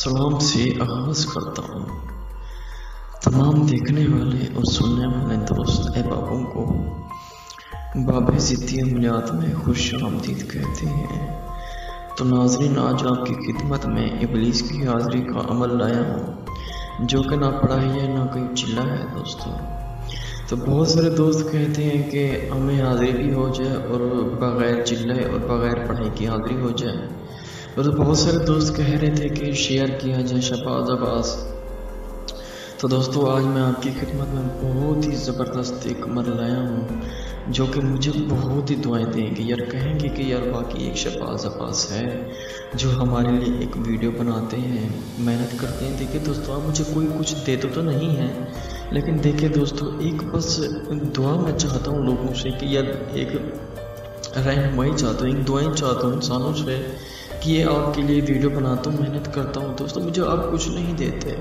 सलाम से आगाज़ करता हूँ। तमाम देखने वाले और सुनने वाले दोस्त अहबाबों को बाब ज़िद्दी अमलियात में खुश आमदीद कहते हैं। तो नाज़रीन, आज आपकी खिदमत में इब्लीस की हाज़िरी का अमल लाया हूँ, जो कि ना पढ़ाई है ना कोई चिल्ला है दोस्तों। तो बहुत सारे दोस्त कहते हैं कि हमें हाज़िरी भी हो जाए और बग़ैर चिल्लाए और बग़ैर पढ़ाई की हाज़िरी हो जाए। और बहुत सारे दोस्त कह रहे थे कि शेयर किया जाए शहबाज अब्बास। तो दोस्तों, आज मैं आपकी खिदमत में बहुत ही ज़बरदस्त एक अमल लाया हूँ, जो कि मुझे बहुत ही दुआएं देंगे यार, कहेंगे कि यार वाकई एक शहबाज अब्बास है जो हमारे लिए एक वीडियो बनाते हैं, मेहनत करते हैं। देखिए दोस्तों, आप मुझे कोई कुछ देते तो नहीं है, लेकिन देखिए दोस्तों, एक बस दुआ मैं चाहता हूँ लोगों से कि यार एक रहनुमाई चाहता हूँ, एक दुआएं चाहता हूँ इंसानों से कि ये आपके लिए वीडियो बनाता हूँ, मेहनत करता हूँ। दोस्तों, मुझे आप कुछ नहीं देते,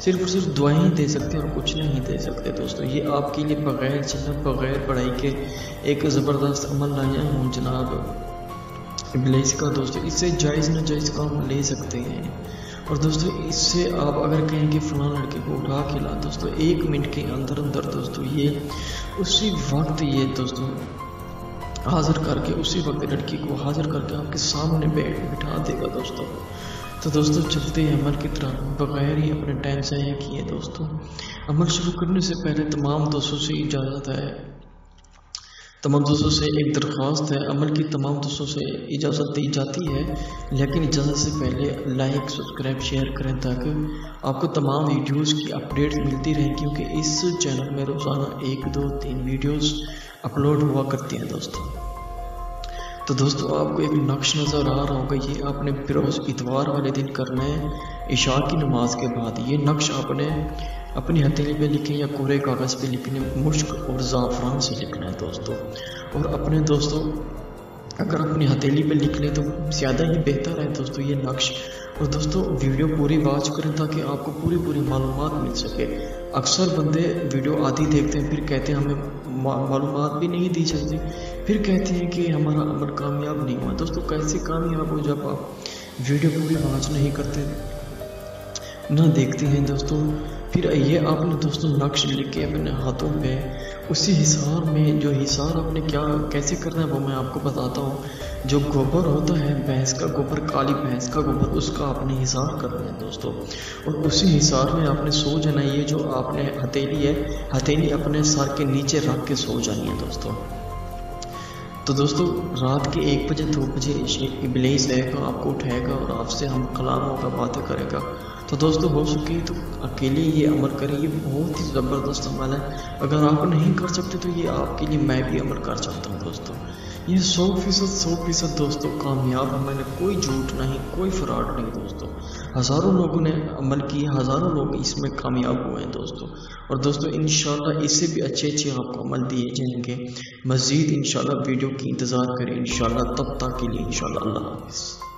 सिर्फ और सिर्फ दुआएं ही दे सकते हैं और कुछ नहीं दे सकते। दोस्तों, ये आपके लिए बग़ैर चिल्ला बग़ैर पढ़ाई के एक ज़बरदस्त अमल लाया हूँ जनाब इब्लीस का। दोस्तों, इससे जायज़ नाजायज़ काम ले सकते हैं। और दोस्तों, इससे आप अगर कहें कि फ़लाँ लड़के को उठा के ला, दोस्तों 1 मिनट के अंदर अंदर दोस्तों ये उसी वक्त ये दोस्तों हाज़िर करके उसी वक्त लड़की को हाज़िर करके आपके सामने बिठा देगा दोस्तों। तो दोस्तों, चलते हैं अमल की तरफ बग़ैर ही अपने टाइम ज़ाया किए। दोस्तों, अमल शुरू करने से पहले तमाम दोस्तों से इजाज़त है, तमाम दोस्तों से एक दरख्वास्त है, अमल की तमाम दोस्तों से इजाज़त दी जाती है, लेकिन इजाज़त से पहले लाइक सब्सक्राइब शेयर करें ताकि आपको तमाम वीडियोस की अपडेट्स मिलती रहें, क्योंकि इस चैनल में रोज़ाना 1, 2, 3 वीडियोस अपलोड हुआ करती हैं दोस्तों। तो दोस्तों, आपको एक नक्श नज़र आ रहा होगा, ये आपने रोज़ इतवार वाले दिन करना है इशा की नमाज के बाद। ये नक्श आपने अपनी हथेली पे लिखे या कोरे कागज़ पे लिखने, मुश्क और ज़ाफ़रान से लिखना है दोस्तों। और अपने दोस्तों अगर अपनी हथेली पे लिख लें तो ज़्यादा ही बेहतर है दोस्तों ये नक्श। और दोस्तों, वीडियो पूरी वॉच करें ताकि आपको पूरी मालूमात मिल सके। अक्सर बंदे वीडियो आधी देखते हैं, फिर कहते हैं हमें मालूमात भी नहीं दी जाती, फिर कहते हैं कि हमारा अमल कामयाब नहीं हुआ। दोस्तों, कैसे कामयाब हो जब आप वीडियो पूरी वॉच नहीं करते, ना देखते हैं दोस्तों। फिर ये आपने दोस्तों नक्श लिख के अपने हाथों पे उसी हिसार में, जो हिसार आपने कैसे करना है वो मैं आपको बताता हूँ। जो गोबर होता है भैंस का गोबर, काली भैंस का गोबर, उसका आपने हिसार करना है दोस्तों। और उसी हिसार में आपने सो जाना है। ये जो आपने हथेली है, हथेली अपने सर के नीचे रख के सो जानी है दोस्तों। तो दोस्तों, रात के 1 बजे 2 बजे इब्लीस आएगा, आपको उठाएगा और आपसे हम कलामों का बातें करेगा। तो दोस्तों, हो सके तो अकेले ये अमल करें, ये बहुत ही ज़बरदस्त अमल है। अगर आप नहीं कर सकते तो ये आपके लिए मैं भी अमल कर सकता हूँ दोस्तों। ये 100% दोस्तों कामयाब अमल है, कोई झूठ नहीं, कोई फ्रॉड नहीं दोस्तों। हज़ारों लोगों ने अमल किया, हज़ारों लोग इसमें कामयाब हुए हैं दोस्तों। और दोस्तों, इंशाल्लाह इससे भी अच्छे आपको अमल दिए जाएंगे। मज़ीद इंशाल्लाह वीडियो की इंतज़ार करें इंशाल्लाह, तब तक के लिए इंशाल्लाह अल्लाह हाफ़िज़।